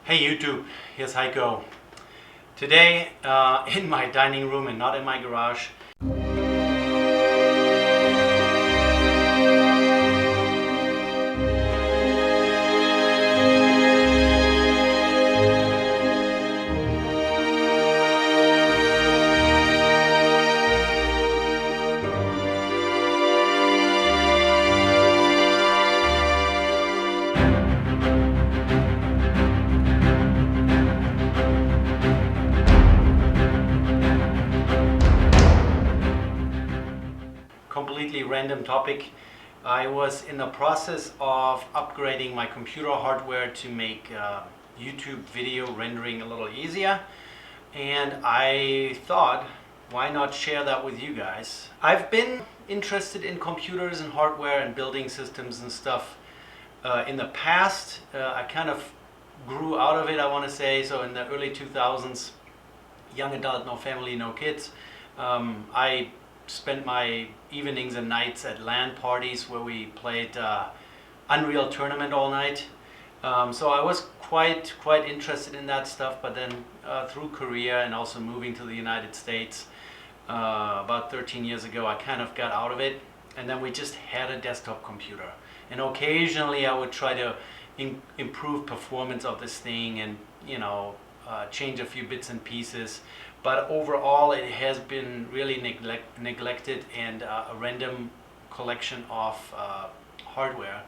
Hey YouTube, here's Heiko. Today in my dining room and not in my garage. Completely random topic. I was in the process of upgrading my computer hardware to make YouTube video rendering a little easier, and I thought, why not share that with you guys? I've been interested in computers and hardware and building systems and stuff in the past. I kind of grew out of it, I want to say. So in the early 2000s, young adult, no family, no kids, I spent my evenings and nights at LAN parties where we played Unreal Tournament all night. So I was quite interested in that stuff, but then through Korea and also moving to the United States about 13 years ago, I kind of got out of it, and then we just had a desktop computer, and occasionally I would try to improve performance of this thing and change a few bits and pieces. But overall, it has been really neglected and a random collection of hardware.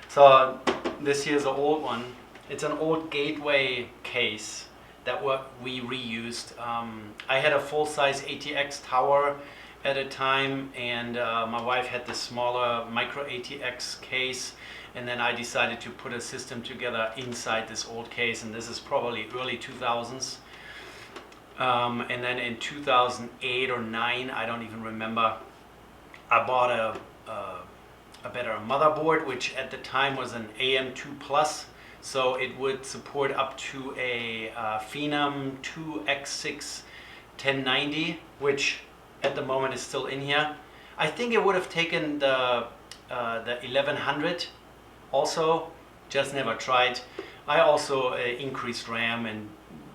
So this here's an old one. It's an old gateway case that we reused. I had a full-size ATX tower at a time, and my wife had this smaller micro ATX case, and then I decided to put a system together inside this old case, and this is probably early 2000s. And then in 2008 or 9, I don't even remember, I bought a better motherboard, which at the time was an M.2 Plus, so it would support up to a Phenom 2X6 1090, which at the moment is still in here. I think it would have taken the 1100 also, just never tried. I also increased RAM and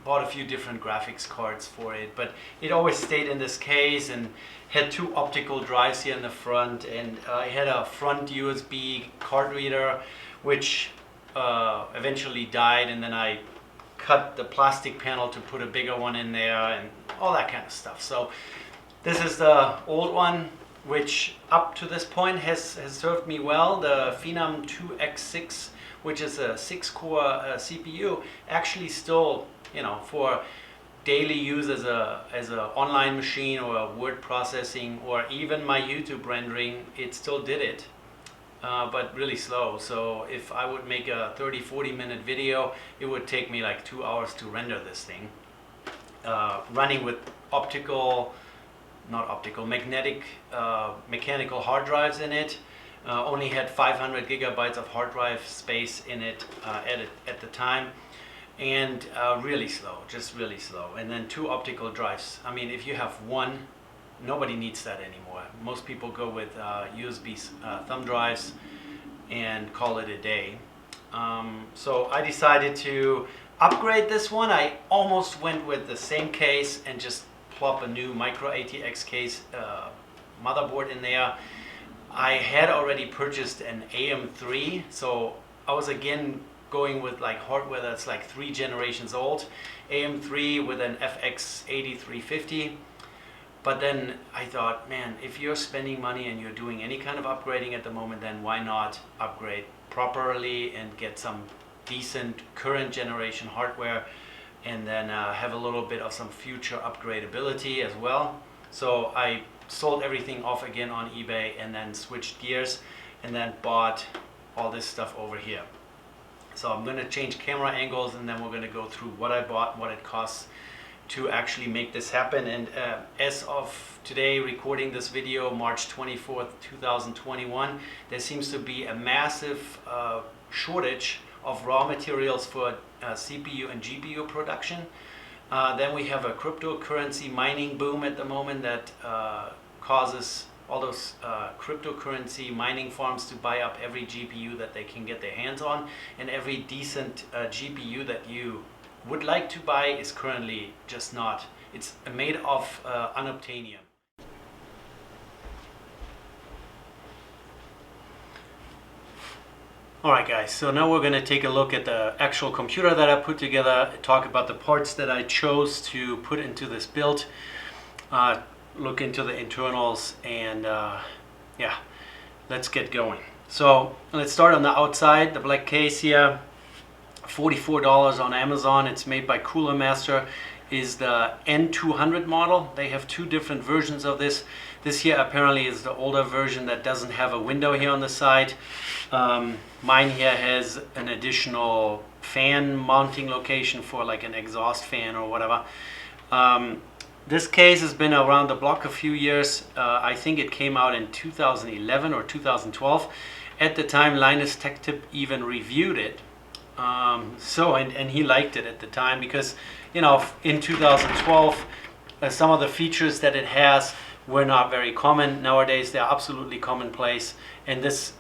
bought a few different graphics cards for it, but it always stayed in this case and had two optical drives here in the front, and I had a front USB card reader which eventually died, and then I cut the plastic panel to put a bigger one in there and all that kind of stuff. So this is the old one, which up to this point has served me well. The Phenom 2X6, which is a 6-core CPU, actually still, for daily use as a online machine or a word processing or even my YouTube rendering, it still did it, but really slow. So if I would make a 30-40 minute video, it would take me like 2 hours to render this thing, running with magnetic mechanical hard drives in it. Only had 500 gigabytes of hard drive space in it at the time, and really slow, just really slow. And then two optical drives. I mean, if you have one, nobody needs that anymore. Most people go with USB thumb drives and call it a day. So I decided to upgrade this one. I almost went with the same case and just plop a new micro ATX case motherboard in there. I had already purchased an AM3, so I was again going with like hardware that's like 3 generations old, AM3 with an FX 8350. But then I thought, man, if you're spending money and you're doing any kind of upgrading at the moment, then why not upgrade properly and get some decent current generation hardware, and then have a little bit of some future upgradability as well. So I sold everything off again on eBay and then switched gears and then bought all this stuff over here. So I'm going to change camera angles, and then we're going to go through what I bought, what it costs to actually make this happen. And as of today, recording this video, March 24th, 2021, there seems to be a massive shortage of raw materials for CPU and GPU production. Then we have a cryptocurrency mining boom at the moment that causes all those cryptocurrency mining farms to buy up every GPU that they can get their hands on, and every decent GPU that you would like to buy is currently just not. It's made of unobtainium. Alright guys, so now we're going to take a look at the actual computer that I put together, talk about the parts that I chose to put into this build, look into the internals, and yeah, let's get going. So let's start on the outside. The black case here, $44 on Amazon. It's made by CoolerMaster, is the N200 model. They have two different versions of this. This here apparently is the older version that doesn't have a window here on the side. Mine here has an additional fan mounting location for like an exhaust fan or whatever. This case has been around the block a few years. I think it came out in 2011 or 2012. At the time, Linus Tech Tip even reviewed it. And he liked it at the time because, you know, in 2012, some of the features that it has were not very common. Nowadays, they're absolutely commonplace, and this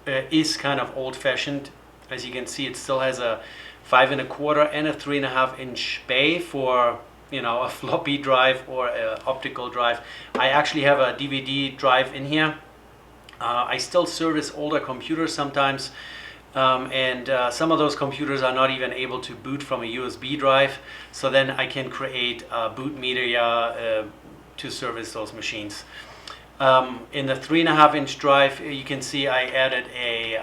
is kind of old-fashioned. As you can see, it still has a 5 1/4 and a 3.5 inch bay for, you know, a floppy drive or an optical drive. I actually have a DVD drive in here. I still service older computers sometimes. Some of those computers are not even able to boot from a USB drive, so then I can create boot media to service those machines. In the 3.5 inch drive, you can see I added a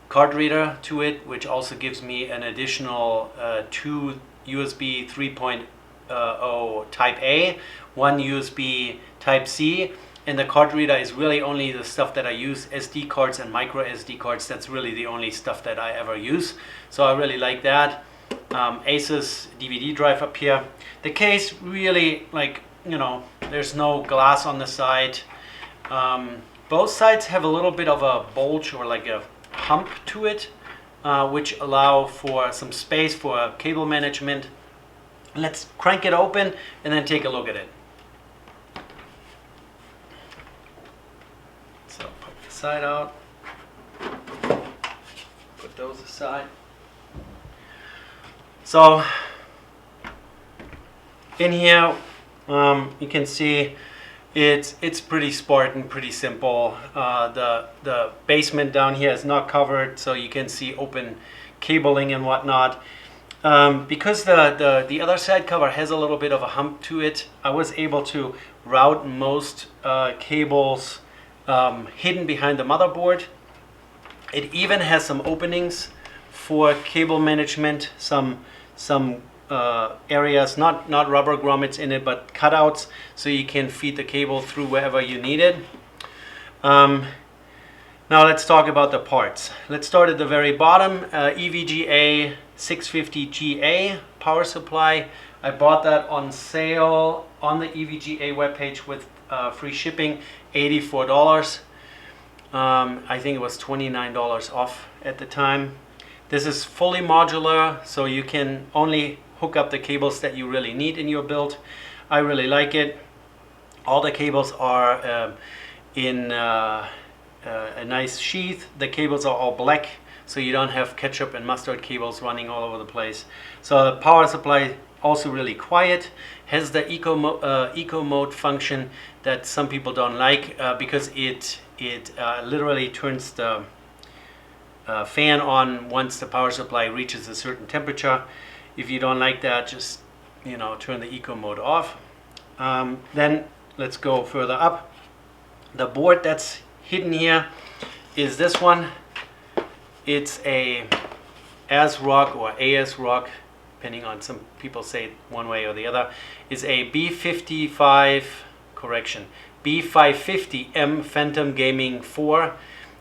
card reader to it, which also gives me an additional 2 USB 3.0 Type A, 1 USB Type C. And the card reader is really only the stuff that I use. SD cards and micro SD cards, that's really the only stuff that I ever use. So I really like that. Asus DVD drive up here. The case really, like, you know, there's no glass on the side. Both sides have a little bit of a bulge or like a hump to it, which allow for some space for cable management. Let's crank it open and then take a look at it. So put the side out, put those aside. So in here you can see it's pretty Spartan, pretty simple. The basement down here is not covered, so you can see open cabling and whatnot. Because the other side cover has a little bit of a hump to it, I was able to route most cables hidden behind the motherboard. It even has some openings for cable management, some areas, not rubber grommets in it, but cutouts, so you can feed the cable through wherever you need it. Now let's talk about the parts. Let's start at the very bottom. EVGA 650GA power supply. I bought that on sale on the EVGA webpage with free shipping, $84. I think it was $29 off at the time. This is fully modular, so you can only hook up the cables that you really need in your build. I really like it. All the cables are in a nice sheath. The cables are all black, so you don't have ketchup and mustard cables running all over the place. So the power supply also really quiet. Has the eco mode function that some people don't like because it literally turns the fan on once the power supply reaches a certain temperature. If you don't like that, just, you know, turn the eco mode off. Then let's go further up. The board that's hidden here is this one. It's a ASROCK or ASROCK, depending on, some people say it one way or the other. Is a B550M Phantom Gaming 4.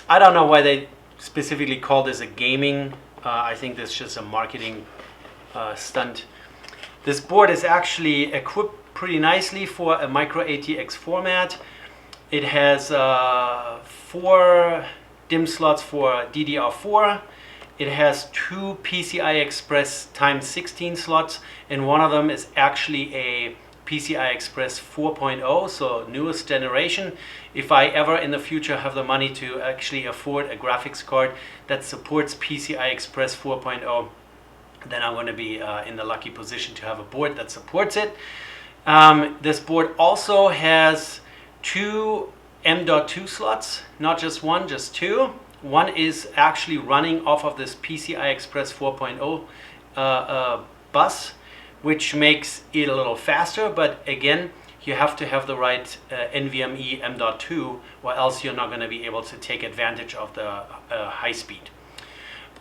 I don't know why they specifically call this a gaming. I think this is just a marketing stunt. This board is actually equipped pretty nicely for a micro ATX format. It has 4 DIMM slots for DDR4. It has 2 PCI Express x16 slots, and one of them is actually a PCI Express 4.0, so newest generation. If I ever in the future have the money to actually afford a graphics card that supports PCI Express 4.0, then I'm going to be in the lucky position to have a board that supports it. This board also has two M.2 slots, not just one, just two. One is actually running off of this PCI Express 4.0 bus, which makes it a little faster, but again, you have to have the right NVMe M.2, or else you're not going to be able to take advantage of the high speed.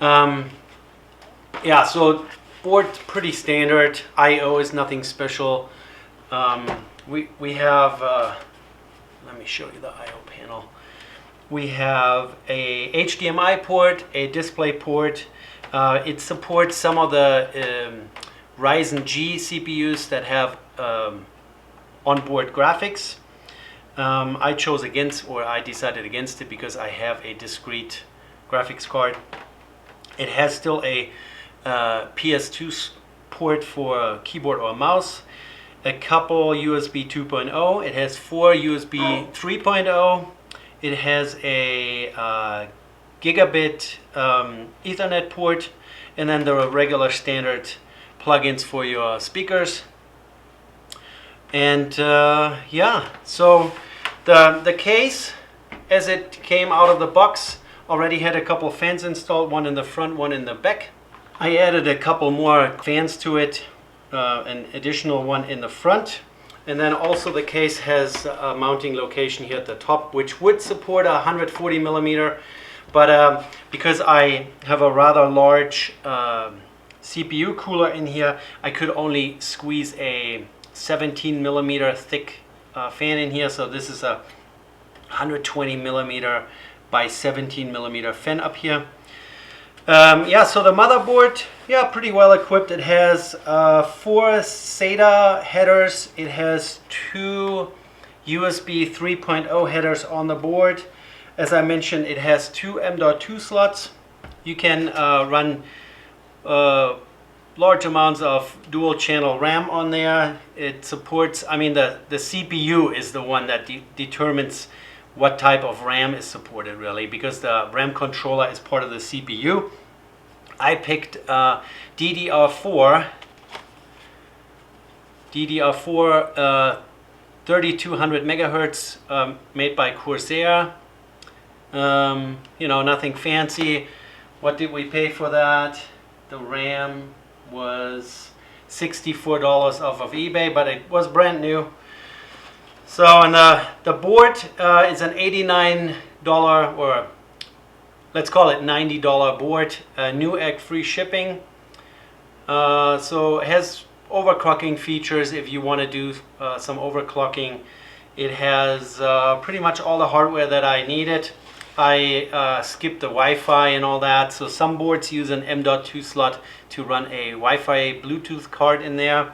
Yeah, so board pretty standard. I/O is nothing special. We have, let me show you the I/O panel. We have a HDMI port, a display port. It supports some of the Ryzen G CPUs that have onboard graphics. I chose against, or I decided against it because I have a discrete graphics card. It has still a PS2 port for a keyboard or a mouse, a couple USB 2.0. It has 4 USB 3.0. It has a gigabit Ethernet port, and then the regular standard plugins for your speakers. And yeah, so the case, as it came out of the box, already had a couple fans installed, one in the front, one in the back. I added a couple more fans to it, an additional one in the front. And then also the case has a mounting location here at the top, which would support a 140 millimeter, but because I have a rather large CPU cooler in here, I could only squeeze a 17 millimeter thick fan in here. So this is a 120 millimeter by 17 millimeter fan up here. Yeah, so the motherboard, yeah, pretty well equipped. It has 4 SATA headers. It has 2 USB 3.0 headers on the board. As I mentioned, it has 2 M.2 slots. You can run large amounts of dual channel RAM on there. It supports, I mean, the CPU is the one that determines what type of RAM is supported, really, because the RAM controller is part of the CPU. I picked DDR4 3200 megahertz made by Corsair. You know, nothing fancy. What did we pay for that? The RAM was $64 off of eBay, but it was brand new. So, and the board is an $89, or let's call it $90 board, Newegg free shipping. So it has overclocking features if you want to do some overclocking. It has pretty much all the hardware that I needed. I skipped the Wi-Fi and all that, so some boards use an M.2 slot to run a Wi-Fi Bluetooth card in there,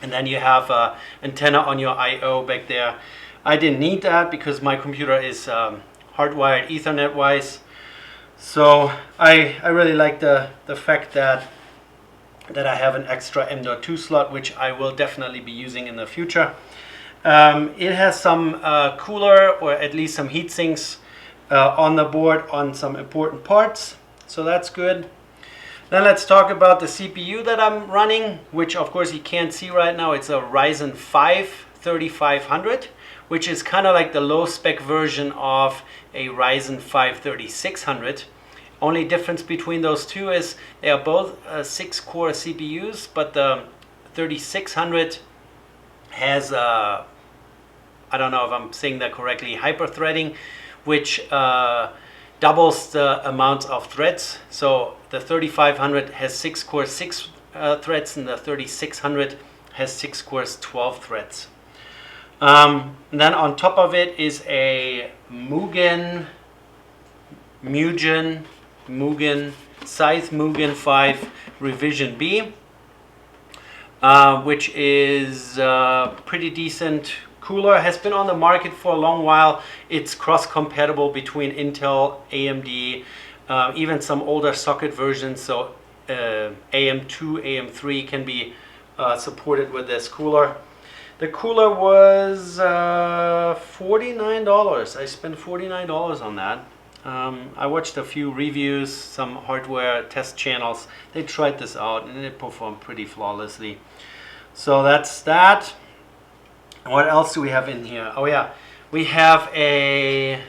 and then you have an antenna on your I/O back there. I didn't need that because my computer is hardwired Ethernet wise, so I really like the fact that I have an extra M.2 slot, which I will definitely be using in the future. It has some cooler, or at least some heat sinks on the board on some important parts, so that's good. Then let's talk about the CPU that I'm running, which of course you can't see right now. It's a Ryzen 5 3500, which is kind of like the low spec version of a Ryzen 5 3600. Only difference between those two is they are both 6-core CPUs, but the 3600 has I don't know if I'm saying that correctly, hyper-threading, which doubles the amount of threads. So the 3500 has 6 cores 6 threads, and the 3600 has 6 cores 12 threads. And then on top of it is a Mugen Scythe Mugen 5 Revision B, which is pretty decent cooler. Has been on the market for a long while. It's cross-compatible between Intel, AMD, even some older socket versions, so AM2, AM3 can be supported with this cooler. The cooler was $49. I spent $49 on that. I watched a few reviews, some hardware test channels. They tried this out and it performed pretty flawlessly. So that's that. What else do we have in here? Oh yeah, we have a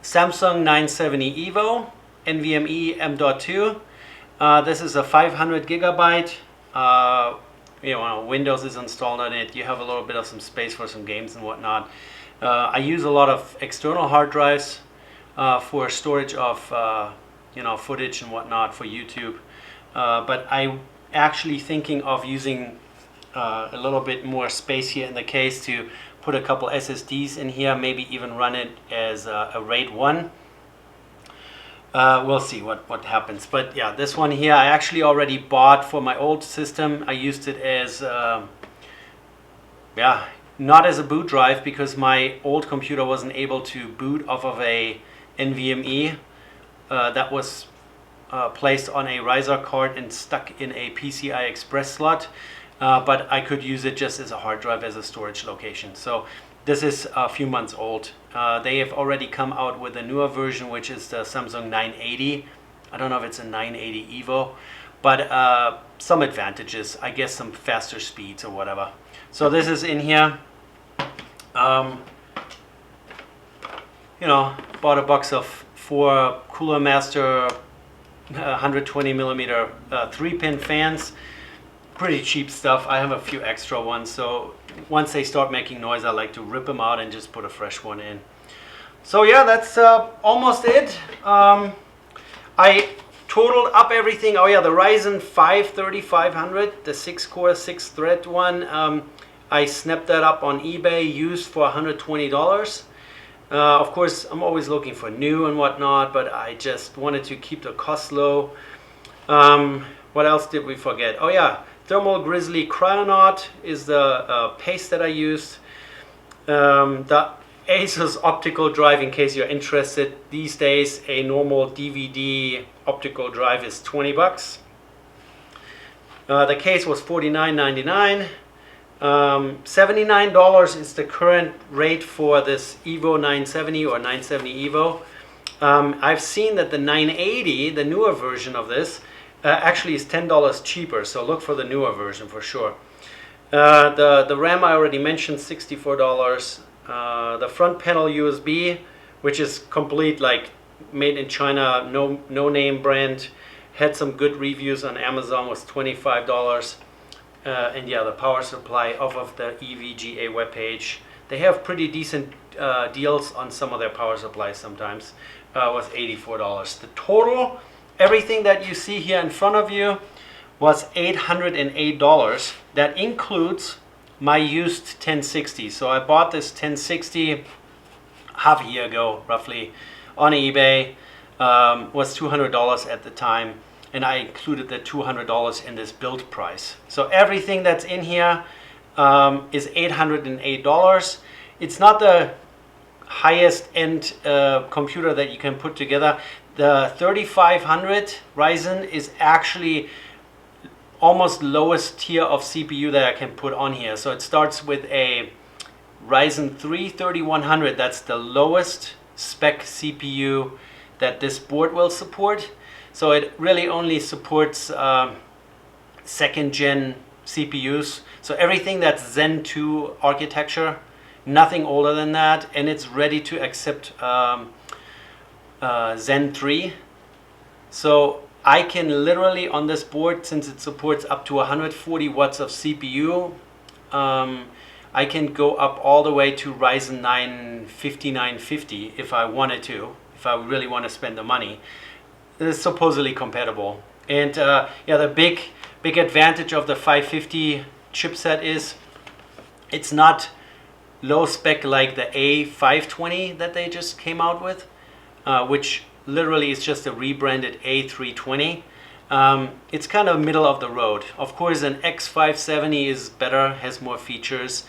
Samsung 970 EVO NVMe M.2. This is a 500 gigabyte. You know, Windows is installed on it. You have a little bit of some space for some games and whatnot. I use a lot of external hard drives for storage of you know, footage and whatnot for YouTube. But I'm actually thinking of using a little bit more space here in the case to put a couple SSDs in here, maybe even run it as a RAID 1. We'll see what happens. But yeah, this one here I actually already bought for my old system. I used it as yeah, not as a boot drive because my old computer wasn't able to boot off of a NVMe that was placed on a riser card and stuck in a PCI Express slot. But I could use it just as a hard drive, as a storage location. So this is a few months old. They have already come out with a newer version, which is the Samsung 980. I don't know if it's a 980 EVO, but some advantages, I guess some faster speeds or whatever. So this is in here. You know, bought a box of 4 CoolerMaster 120 millimeter 3-pin fans. Pretty cheap stuff. I have a few extra ones, so once they start making noise I like to rip them out and just put a fresh one in. So yeah, that's almost it. I totaled up everything. Oh yeah, the Ryzen 5 3500, the 6-core 6-thread one, I snapped that up on eBay used for $120. Of course I'm always looking for new and whatnot, but I just wanted to keep the cost low. What else did we forget? Oh yeah, Thermal Grizzly Cryonaut is the paste that I used. The Asus optical drive, in case you're interested. These days a normal DVD optical drive is 20 bucks. The case was $49.99. $79 is the current rate for this EVO 970 or 970 EVO. I've seen that the 980, the newer version of this, actually is $10 cheaper, so look for the newer version for sure. The RAM I already mentioned, $64. The front panel USB, which is complete, like made in China, no name brand, had some good reviews on Amazon, was $25. And yeah, the power supply off of the EVGA webpage. They have pretty decent deals on some of their power supplies sometimes. Was $84. The total, everything that you see here in front of you, was $808. That includes my used 1060. So I bought this 1060 half a year ago, roughly, on eBay. Was $200 at the time, and I included the $200 in this build price. So everything that's in here is $808. It's not the highest end computer that you can put together. The 3500 Ryzen is actually almost lowest tier of CPU that I can put on here. So it starts with a Ryzen 3 3100. That's the lowest spec CPU that this board will support. So it really only supports second gen CPUs. So everything that's Zen 2 architecture, nothing older than that, and it's ready to accept Zen 3. So I can literally on this board, since it supports up to 140 watts of CPU, I can go up all the way to Ryzen 9 5950 if I wanted to, if I really want to spend the money. This is supposedly compatible. And yeah, the big advantage of the 550 chipset is it's not low spec like the A520 that they just came out with, which literally is just a rebranded A320. It's kind of middle of the road. Of course, an X570 is better, has more features,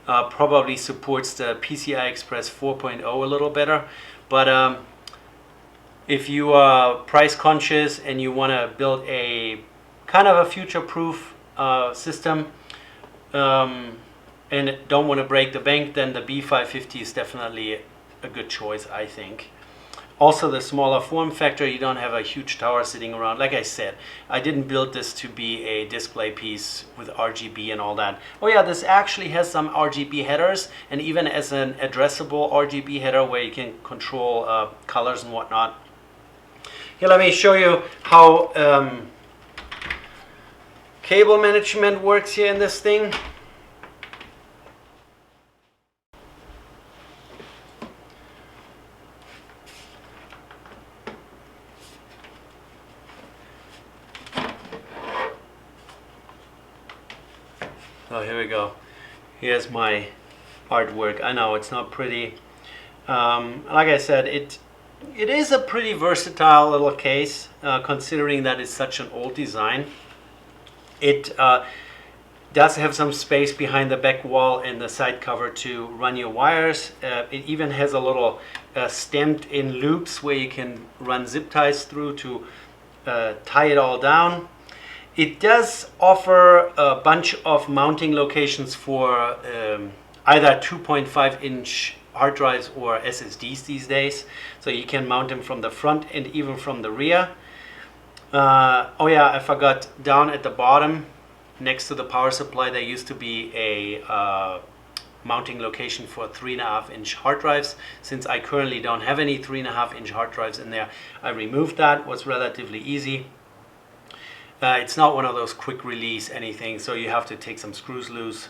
probably supports the PCI Express 4.0 a little better. But if you are price conscious and you want to build a kind of a future-proof system, and don't want to break the bank, then the B550 is definitely a good choice, I think. Also, the smaller form factor, you don't have a huge tower sitting around. Like I said, I didn't build this to be a display piece with RGB and all that. Oh yeah, this actually has some RGB headers, and even as an addressable RGB header where you can control colors and whatnot. Here, let me show you how cable management works here in this thing. Oh, here we go. Here's my artwork. I know it's not pretty. Like I said, it is a pretty versatile little case, considering that it's such an old design. It does have some space behind the back wall and the side cover to run your wires. It even has a little stamped in loops where you can run zip ties through to tie it all down. It does offer a bunch of mounting locations for either 2.5-inch hard drives or SSDs these days. So you can mount them from the front and even from the rear. Oh yeah, I forgot, down at the bottom next to the power supply there used to be a mounting location for 3.5-inch hard drives. Since I currently don't have any 3.5-inch hard drives in there, I removed that. It was relatively easy. It's not one of those quick release anything, so you have to take some screws loose.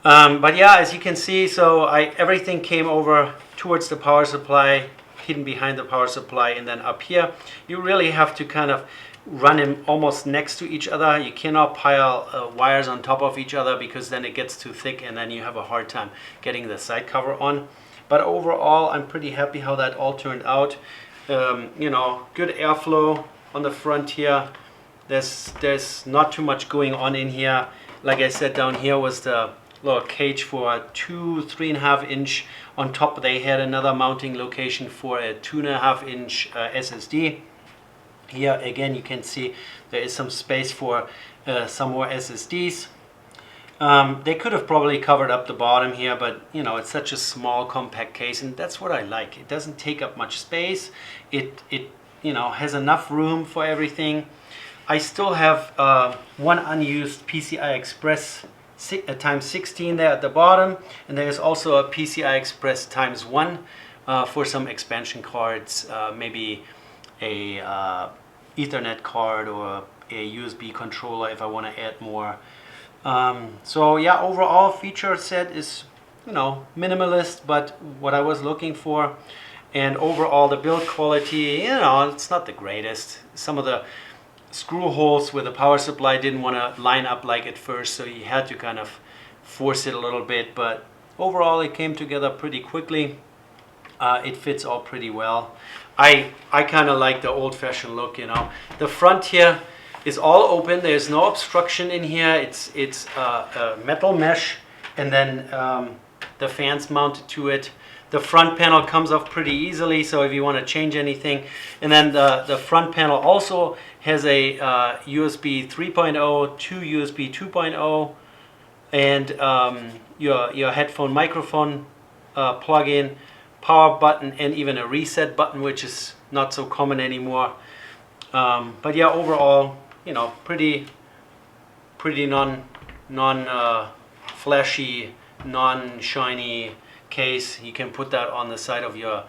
But yeah, as you can see, so everything came over towards the power supply, hidden behind the power supply, and then up here you really have to kind of run them almost next to each other. You cannot pile wires on top of each other because then it gets too thick and then you have a hard time getting the side cover on. But overall, I'm pretty happy how that all turned out. You know, good airflow on the front here. There's not too much going on in here. Like I said, down here was the little cage for a 3.5-inch. On top they had another mounting location for a 2.5-inch SSD. Here again you can see there is some space for some more SSDs. They could have probably covered up the bottom here, but you know, it's such a small compact case, and that's what I like. It doesn't take up much space. It you know, has enough room for everything. I still have one unused PCI Express times 16 there at the bottom, and there is also a PCI Express times 1 for some expansion cards, maybe a Ethernet card or a USB controller if I want to add more. So yeah, overall feature set is, you know, minimalist, but what I was looking for. And overall the build quality, you know, it's not the greatest. Some of the screw holes with the power supply didn't want to line up like at first, so you had to kind of force it a little bit, but overall it came together pretty quickly. It fits all pretty well. I kind of like the old-fashioned look, you know. The front here is all open. There's no obstruction in here. It's a metal mesh, and then the fans mounted to it. The front panel comes off pretty easily, so if you want to change anything. And then the front panel also has a USB 3.0 to USB 2.0 and your headphone microphone plug-in, power button, and even a reset button, which is not so common anymore. But yeah, overall, you know, pretty non-flashy, non-shiny case. You can put that on the side of your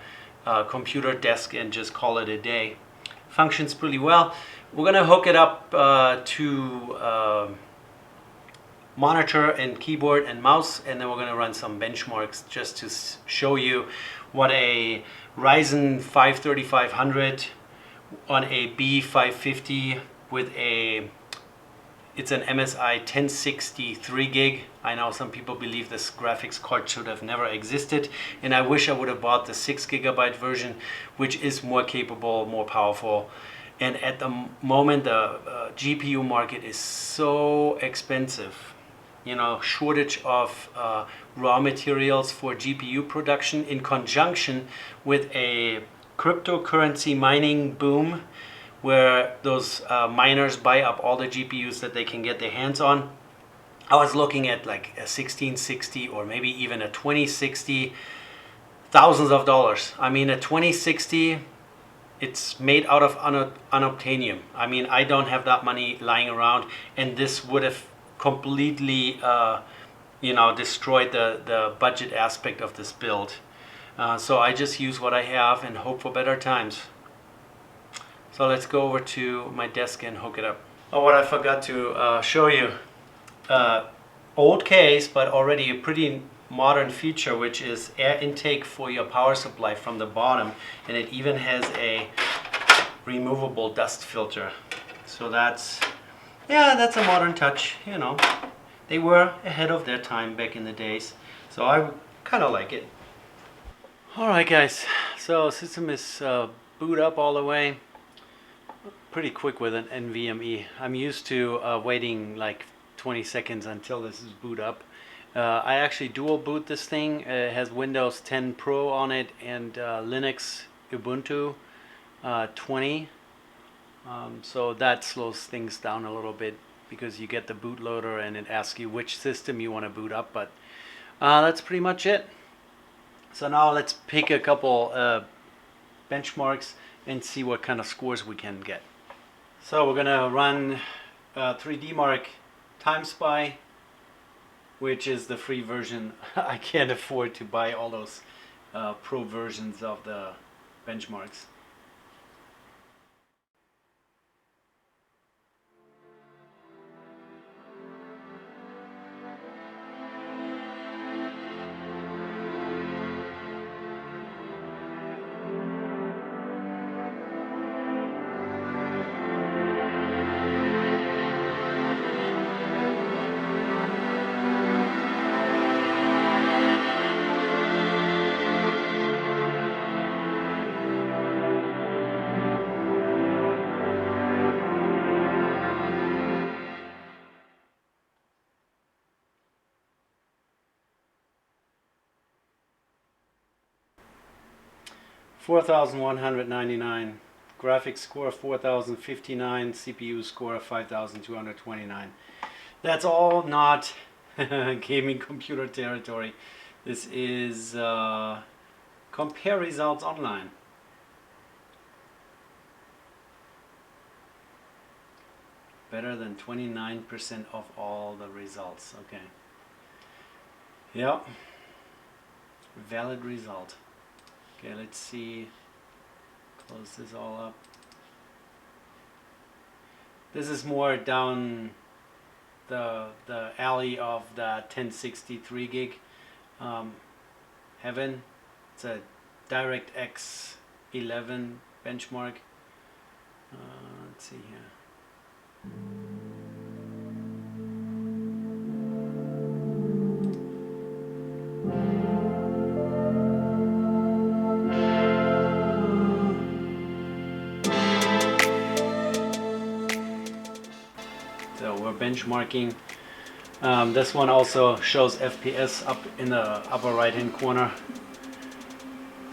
computer desk and just call it a day. Functions pretty well. We're gonna hook it up to monitor and keyboard and mouse, and then we're gonna run some benchmarks just to show you what a Ryzen 5 3500 on a B550 with it's an MSI 1060 3 gig. I know some people believe this graphics card should have never existed, and I wish I would have bought the 6 GB version, which is more capable, more powerful. And at the moment, the GPU market is so expensive. You know, shortage of raw materials for GPU production in conjunction with a cryptocurrency mining boom, where those miners buy up all the GPUs that they can get their hands on. I was looking at like a 1660 or maybe even a 2060, thousands of dollars. I mean, a 2060, it's made out of unobtainium. I mean, I don't have that money lying around, and this would have completely, you know, destroyed the budget aspect of this build. So I just use what I have and hope for better times. So let's go over to my desk and hook it up. Oh, what I forgot to show you. Old case, but already a pretty modern feature, which is air intake for your power supply from the bottom, and it even has a removable dust filter. So that's, yeah, that's a modern touch, you know. They were ahead of their time back in the days, so I kind of like it. Alright guys, so system is boot up all the way. Pretty quick with an NVMe. I'm used to waiting like 20 seconds until this is boot up. I actually dual boot this thing. It has Windows 10 Pro on it and Linux Ubuntu 20. So that slows things down a little bit because you get the bootloader and it asks you which system you want to boot up, but that's pretty much it. So now let's pick a couple benchmarks and see what kind of scores we can get. So we're gonna run 3D Mark TimeSpy, which is the free version. I can't afford to buy all those pro versions of the benchmarks. $4,199, graphics score 4,059, CPU score 5,229. That's all not gaming computer territory. This is compare results online. Better than 29% of all the results. Okay. Yep. Valid result. Okay, let's see. Close this all up. This is more down the alley of the 1063 gig heaven. It's a DirectX 11 benchmark. Let's see here. So we're benchmarking. This one also shows FPS up in the upper right hand corner.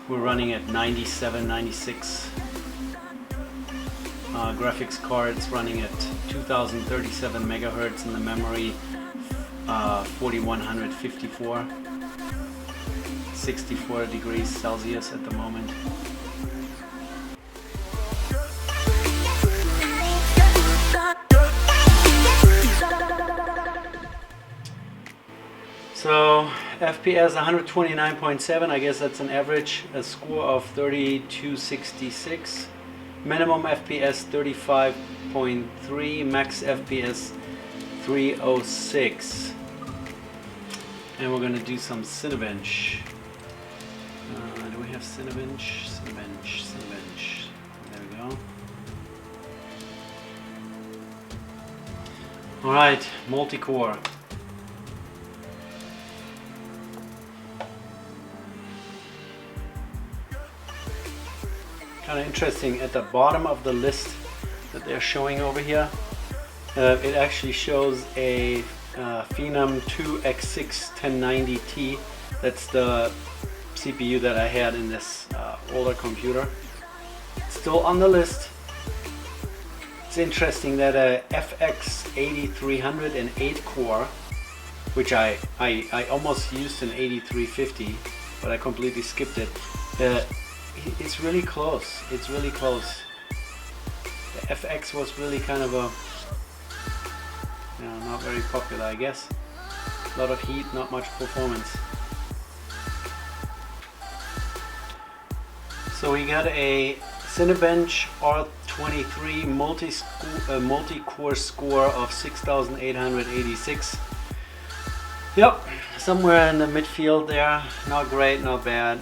We're running at 97, 96. Graphics cards running at 2037 megahertz in the memory, 4154, 64 degrees Celsius at the moment. So FPS 129.7, I guess that's an average, a score of 3266. Minimum FPS 35.3, max FPS 306. And we're going to do some Cinebench. Do we have Cinebench? Cinebench. There we go. Alright, multi-core. Kind of interesting, at the bottom of the list that they're showing over here, it actually shows a Phenom 2X6 1090T. That's the CPU that I had in this older computer. Still on the list. It's interesting that a FX 8300 and 8 core which I almost used an 8350, but I completely skipped it. It's really close. It's really close. The FX was really kind of a, you know, not very popular, I guess. A lot of heat, not much performance. So we got a Cinebench R23 multi-core score of 6,886. Yep, somewhere in the midfield there. Not great, not bad.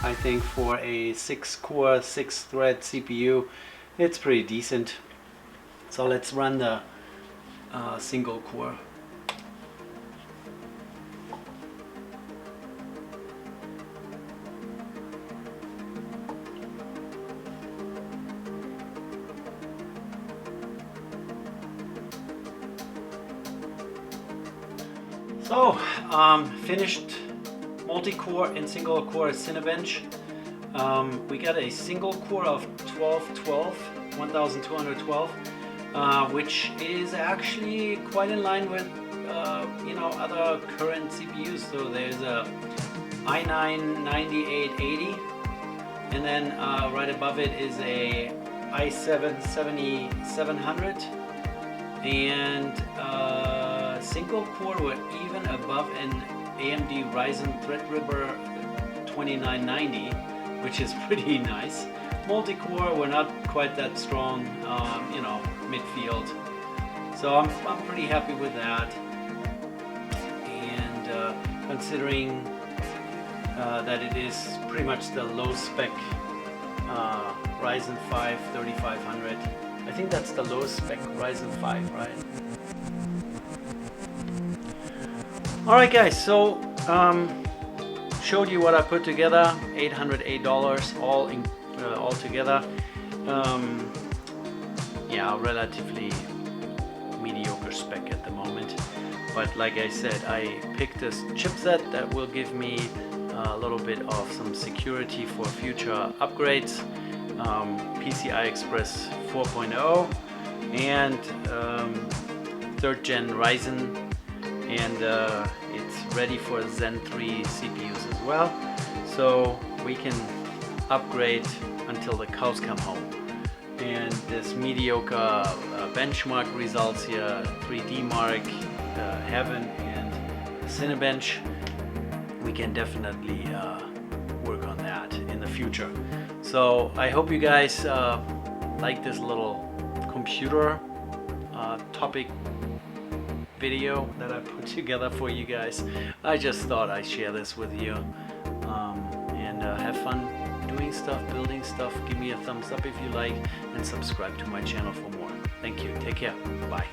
I think for a 6-core, 6-thread CPU, it's pretty decent. So let's run the single core. So, finished multi-core and single core Cinebench. We got a single core of 1212, which is actually quite in line with you know, other current CPUs. So there's a i9-9880, and then right above it is a i7-7700, and single core, we're even above an AMD Ryzen Threadripper 2990, which is pretty nice. Multi-core, we're not quite that strong, you know, midfield. So I'm pretty happy with that. And considering that it is pretty much the low spec Ryzen 5 3500. I think that's the lowest spec Ryzen 5, right? Alright guys, so showed you what I put together, $808 all together. Yeah, relatively mediocre spec at the moment, but like I said, I picked this chipset that will give me a little bit of some security for future upgrades. PCI Express 4.0 and 3rd gen Ryzen, and it's ready for Zen 3 CPUs as well, so we can upgrade until the cows come home. And this mediocre benchmark results here, 3D Mark, Heaven and Cinebench, we can definitely work on that in the future. So I hope you guys like this little computer topic video that I put together for you guys. I just thought I'd share this with you, and have fun doing stuff, building stuff. Give me a thumbs up if you like, and subscribe to my channel for more. Thank you. Take care. Bye.